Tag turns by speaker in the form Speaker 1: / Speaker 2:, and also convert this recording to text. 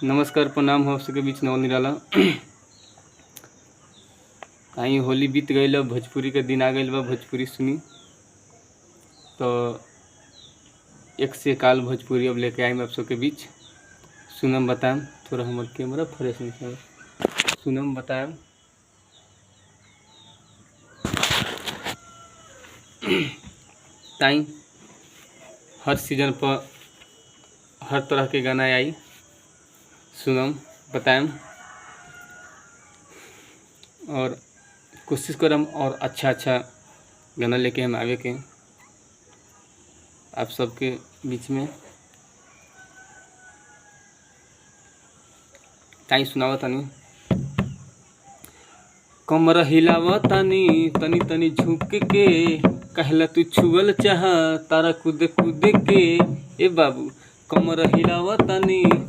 Speaker 1: नमस्कार प्रणाम हो सबके बीच नवल निराला। कहीं होली बीत गई, भोजपुरी के दिन आ गई बा। भोजपुरी सुनी तो एक से काल भोजपुरी अब लेके आए आप सबके बीच। सुनम बताएम, थोड़ा हमारे कैमरा फ्रेश नहीं है। सुनम बताएम टाइम हर सीजन पर हर तरह के गाना आई। सुनम बताएम और कोशिश करम और अच्छा गाना लेके हम आगे के आप सबके बीच में ताई सुनावा तनी। कमर हिलावा तनी तनी तनी झुक के, कहला तू छुअल चाह तारा कूद कूद के। ए बाबू कमर हिलावा तनी